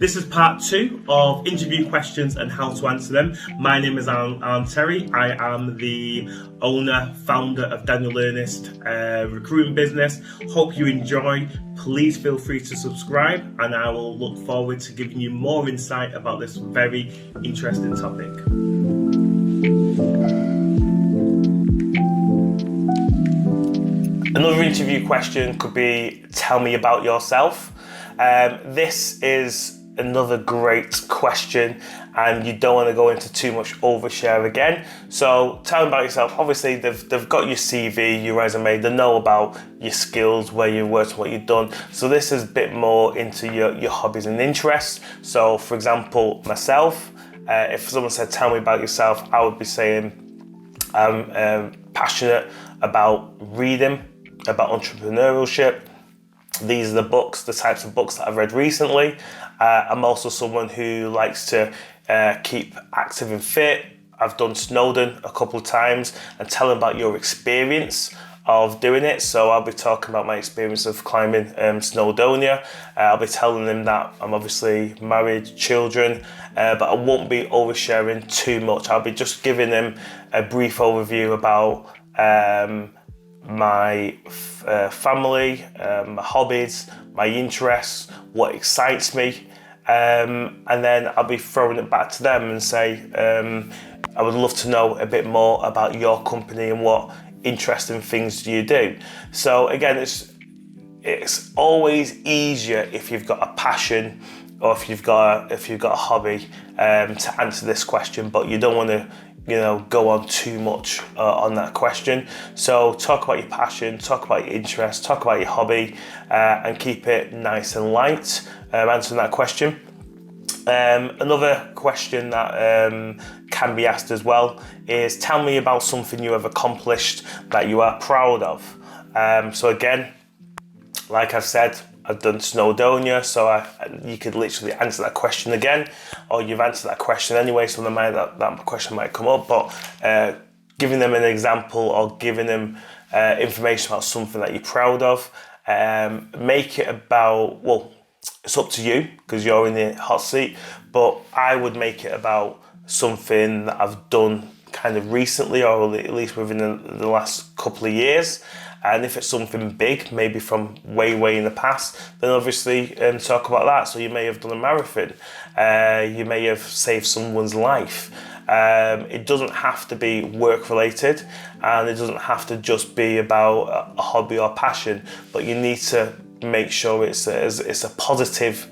This is part 2 of interview questions and how to answer them. My name is Alan Terry. I am the owner, founder of Daniel Ernest recruitment business. Hope you enjoy. Please feel free to subscribe, and I will look forward to giving you more insight about this very interesting topic. Another interview question could be, tell me about yourself. This is another great question, and you don't want to go into too much overshare again. So tell them about yourself. Obviously, they've got your CV, your resume, they know about your skills, where you've worked, what you've done. So this is a bit more into your hobbies and interests. So for example, myself, if someone said, tell me about yourself, I would be saying I'm passionate about reading, about entrepreneurship. These are the types of books that I've read recently. I'm also someone who likes to keep active and fit. I've done Snowdon a couple of times, and tell them about your experience of doing it. So I'll be talking about my experience of climbing Snowdonia. I'll be telling them that I'm obviously married, children, but I won't be oversharing too much. I'll be just giving them a brief overview about my family, my hobbies, my interests, what excites me, and then I'll be throwing it back to them and say, I would love to know a bit more about your company and what interesting things do you do. So again, it's always easier if you've got a passion or if you've got a hobby to answer this question, but you don't want to go on too much on that question. So talk about your passion, talk about your interest, talk about your hobby, and keep it nice and light, answering that question. Another question that can be asked as well is, tell me about something you have accomplished that you are proud of. So again, like I've said, I've done Snowdonia, so you could literally answer that question again, or you've answered that question anyway, so that question might come up, but giving them an example or giving them information about something that you're proud of, make it about, well, it's up to you because you're in the hot seat, but I would make it about something that I've done kind of recently, or at least within the last couple of years. And if it's something big, maybe from way in the past, then obviously talk about that. So you may have done a marathon, you may have saved someone's life. It doesn't have to be work related, and it doesn't have to just be about a hobby or passion, but you need to make sure it's a positive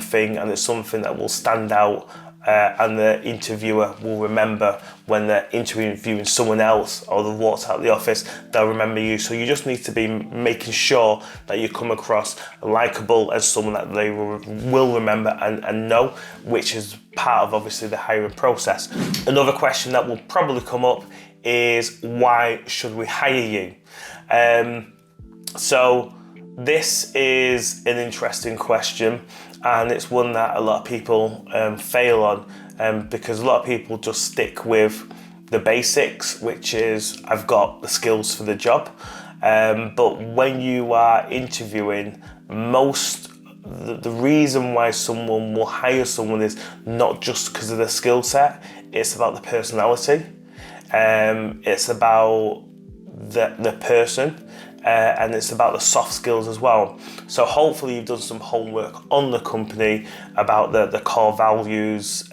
thing, and it's something that will stand out, and the interviewer will remember when they're interviewing someone else, or they've walked out of the office, they'll remember you. So you just need to be making sure that you come across likable as someone that they will remember and know, which is part of obviously the hiring process. Another question that will probably come up is, why should we hire you? So this is an interesting question, and it's one that a lot of people fail on, because a lot of people just stick with the basics, which is, I've got the skills for the job. But when you are interviewing, the reason why someone will hire someone is not just because of the skill set, it's about the personality. It's about the person. And it's about the soft skills as well. So hopefully you've done some homework on the company about the core values,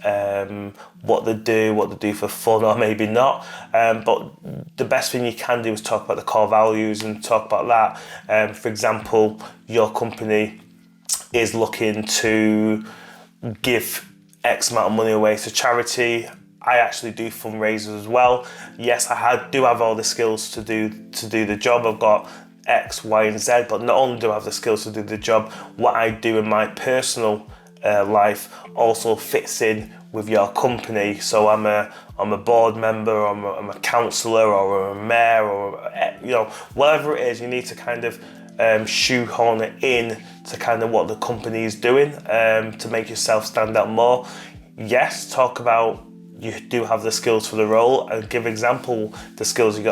what they do for fun or maybe not. But the best thing you can do is talk about the core values and talk about that. For example, your company is looking to give X amount of money away to charity. I actually do fundraisers as well. Yes, I do have all the skills to do the job. I've got X, Y, and Z, but not only do I have the skills to do the job, what I do in my personal life also fits in with your company. So I'm a board member, or I'm a councillor, or a mayor, or whatever it is. You need to kind of shoehorn it in to kind of what the company is doing, to make yourself stand out more. Yes, talk about you do have the skills for the role, and give example the skills you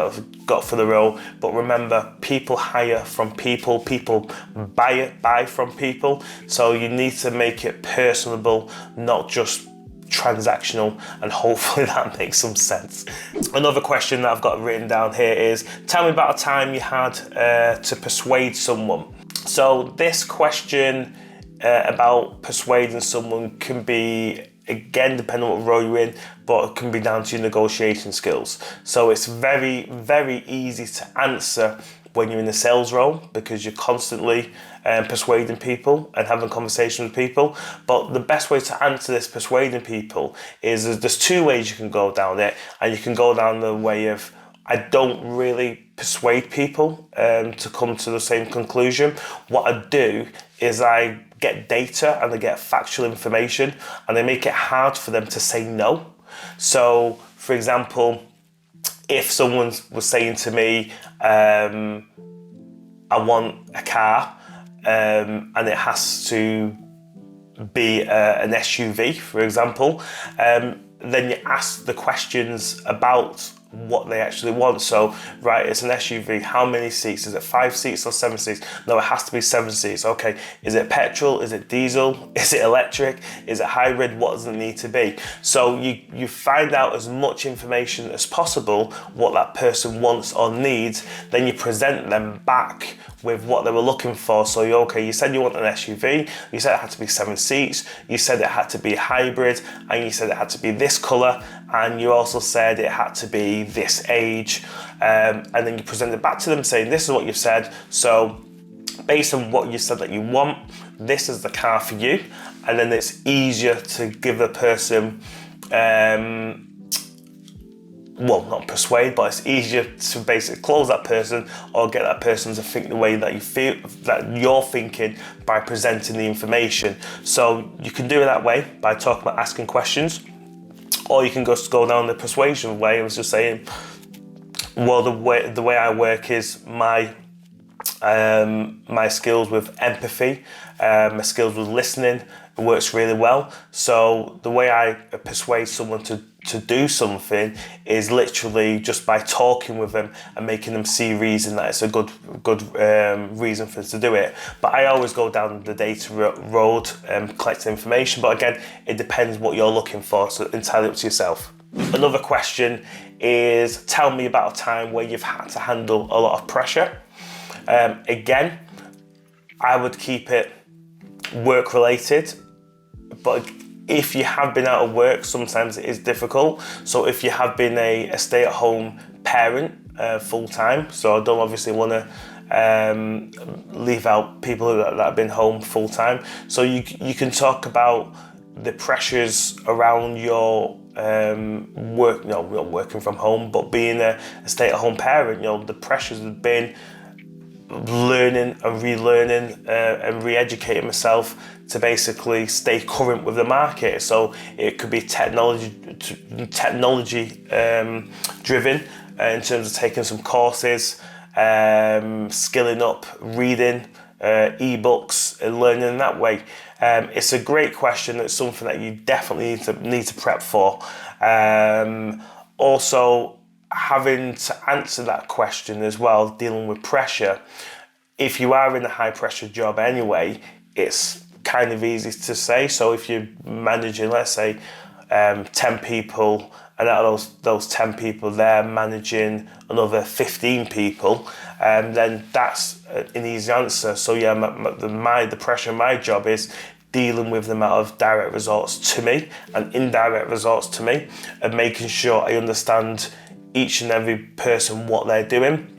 got for the role. But remember, people hire from people, people buy from people. So you need to make it personable, not just transactional, and hopefully that makes some sense. Another question that I've got written down here is, tell me about a time you had to persuade someone. So this question about persuading someone can be, again, depending on what role you're in, but it can be down to your negotiation skills. So it's very, very easy to answer when you're in a sales role, because you're constantly persuading people and having conversations with people. But the best way to answer this persuading people is there's two ways you can go down it, and you can go down the way of, I don't really persuade people to come to the same conclusion. What I do is I get data and I get factual information, and I make it hard for them to say no. So, for example, if someone was saying to me, I want a car, and it has to be an SUV, for example, then you ask the questions about what they actually want. So, right, it's an SUV, how many seats? Is it 5 seats or 7 seats? No, it has to be 7 seats. Okay, is it petrol? Is it diesel? Is it electric? Is it hybrid? What does it need to be? So you find out as much information as possible, what that person wants or needs, then you present them back with what they were looking for. So you said you want an SUV, you said it had to be 7 seats, you said it had to be hybrid, and you said it had to be this colour, and you also said it had to be this age, and then you present it back to them saying, this is what you've said, so based on what you said that you want, this is the car for you. And then it's easier to give the person, well, not persuade, but it's easier to basically close that person or get that person to think the way that you feel, that you're thinking, by presenting the information. So you can do it that way by talking about asking questions, or you can go down the persuasion way. I was just saying, well, the way I work is my skills with empathy, my skills with listening works really well. So the way I persuade someone to do something is literally just by talking with them and making them see reason that it's a good reason for them to do it. But I always go down the data road and collect information. But again, it depends what you're looking for, so entirely up to yourself. Another question is, tell me about a time where you've had to handle a lot of pressure. Again, I would keep it work related, but if you have been out of work, sometimes it is difficult. So if you have been a stay-at-home parent full time, so I don't obviously want to leave out people that have been home full time. So you can talk about the pressures around your work, not working from home, but being a stay-at-home parent. The pressures have been learning and relearning and re-educating myself to basically stay current with the market. So it could be technology driven in terms of taking some courses, skilling up, reading ebooks, and learning in that way. It's a great question. It's something that you definitely need to prep for. Also, having to answer that question as well, dealing with pressure. If you are in a high pressure job anyway, it's kind of easy to say. So if you're managing, let's say, 10 people, and out of those 10 people, they're managing another 15 people, then that's an easy answer. So yeah, the pressure in my job is dealing with the amount of direct results to me and indirect results to me, and making sure I understand each and every person, what they're doing.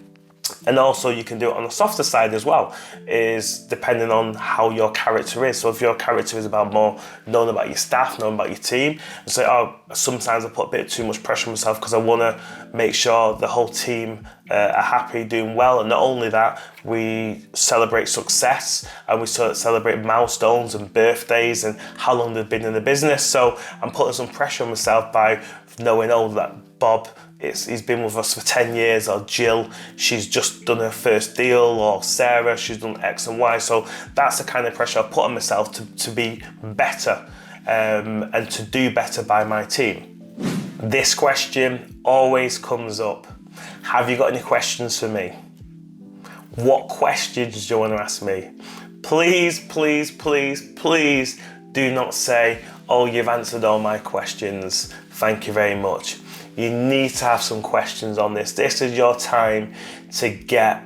And also you can do it on the softer side as well, is depending on how your character is. So if your character is about more knowing about your staff, knowing about your team, and say, sometimes I put a bit too much pressure on myself because I want to make sure the whole team are happy, doing well. And not only that, we celebrate success and we celebrate milestones and birthdays and how long they've been in the business. So I'm putting some pressure on myself by knowing, that Bob, he's been with us for 10 years, or Jill, she's just done her first deal, or Sarah, she's done X and Y. So that's the kind of pressure I put on myself to be better and to do better by my team. This question always comes up. Have you got any questions for me? What questions do you want to ask me? Please, please, please, please do not say, oh, you've answered all my questions. Thank you very much. You need to have some questions on this. This is your time to get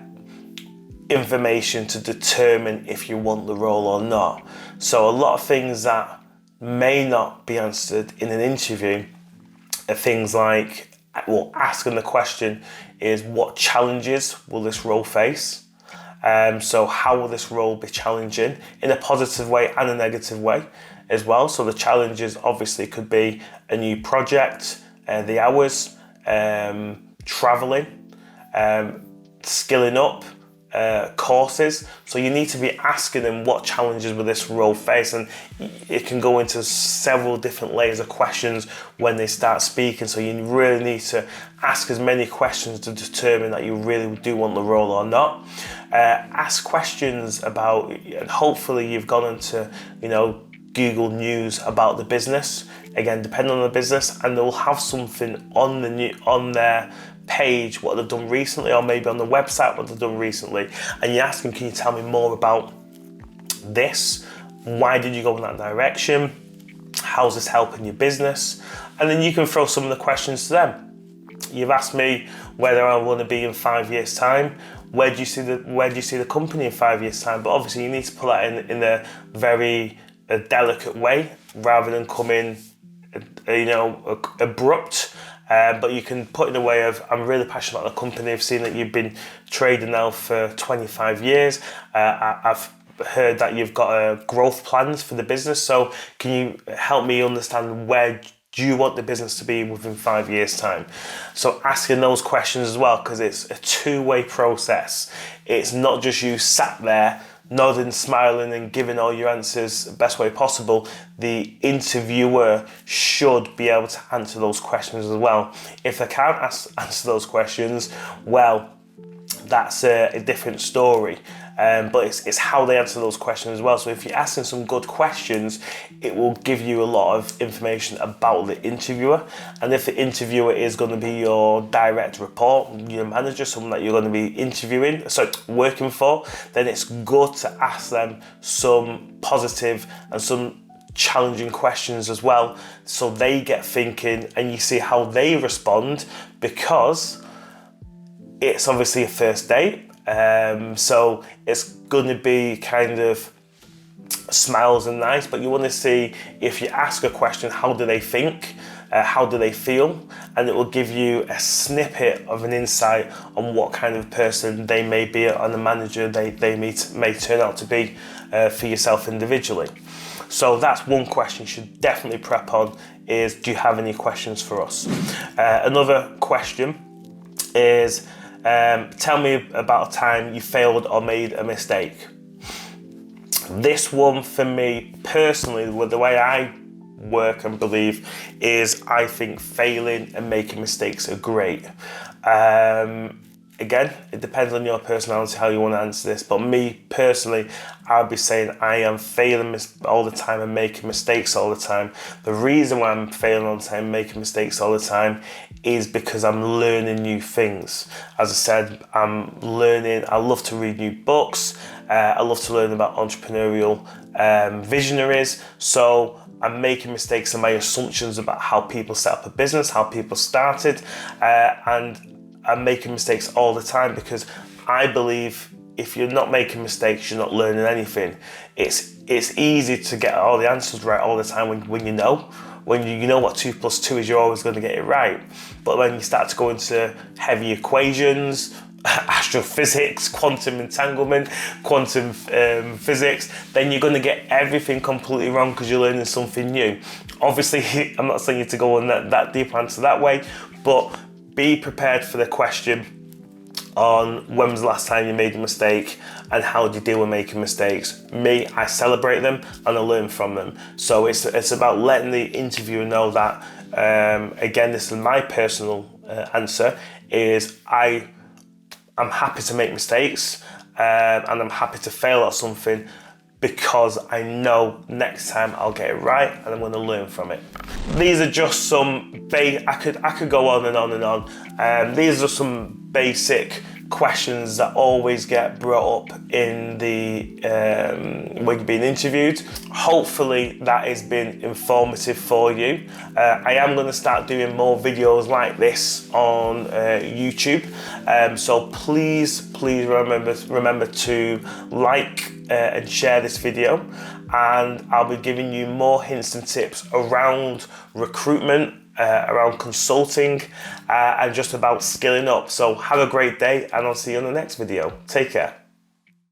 information to determine if you want the role or not. So a lot of things that may not be answered in an interview are things like, well, asking the question is, what challenges will this role face? So how will this role be challenging in a positive way and a negative way as well? So the challenges obviously could be a new project, the hours, traveling, skilling up, courses. So you need to be asking them what challenges will this role face, and it can go into several different layers of questions when they start speaking. So you really need to ask as many questions to determine that you really do want the role or not. Ask questions about, and hopefully you've gone into, Google News about the business. Again, depending on the business, and they'll have something on their page what they've done recently, or maybe on the website what they've done recently, and you ask them, can you tell me more about this? Why did you go in that direction? How's this helping your business? And then you can throw some of the questions to them. You've asked me whether I want to be in 5 years' time. Where do you see the company in 5 years' time? But obviously you need to put that in a very delicate way, rather than come in abrupt. But you can put in a way of, I'm really passionate about the company. I've seen that you've been trading now for 25 years. I've heard that you've got growth plans for the business. So can you help me understand where do you want the business to be within 5 years' time? So asking those questions as well, because it's a two-way process. It's not just you sat there nodding, smiling and giving all your answers the best way possible. The interviewer should be able to answer those questions as well. If they can't answer those questions, well, that's a different story. But it's how they answer those questions as well. So if you're asking some good questions, it will give you a lot of information about the interviewer. And if the interviewer is going to be your direct report, your manager, someone that you're going to be working for, then it's good to ask them some positive and some challenging questions as well, so they get thinking and you see how they respond, because it's obviously a first date. So it's going to be kind of smiles and nice, but you want to see, if you ask a question, how do they think, how do they feel, and it will give you a snippet of an insight on what kind of person they may be and the manager they may turn out to be for yourself individually. So that's one question you should definitely prep on, is, do you have any questions for us? Another question is, tell me about a time you failed or made a mistake. This one, for me personally, the way I work and believe, is I think failing and making mistakes are great. Again, it depends on your personality how you want to answer this, but me personally, I'll be saying I am failing all the time and making mistakes all the time. The reason why I'm failing all the time and making mistakes all the time is because I'm learning new things. As I said, I'm learning. I love to read new books. I love to learn about entrepreneurial visionaries. So I'm making mistakes in my assumptions about how people set up a business, how people started, and I'm making mistakes all the time, because I believe if you're not making mistakes, you're not learning anything. It's easy to get all the answers right all the time when you know. When you know what 2 + 2 is, you're always going to get it right. But when you start to go into heavy equations, astrophysics, quantum entanglement, quantum physics, then you're going to get everything completely wrong because you're learning something new. Obviously, I'm not saying you to go on that deep answer that way, but be prepared for the question on when was the last time you made a mistake and how do you deal with making mistakes. Me, I celebrate them and I learn from them. So it's about letting the interviewer know that, again, this is my personal answer, is I'm happy to make mistakes and I'm happy to fail at something, because I know next time I'll get it right and I'm going to learn from it. These are just some, I could go on and on and on. These are some basic questions that always get brought up in the when you're being interviewed. Hopefully that has been informative for you. I am going to start doing more videos like this on YouTube, so please remember to like and share this video, and I'll be giving you more hints and tips around recruitment, around consulting, and just about skilling up. So have a great day, and I'll see you in the next video. Take care.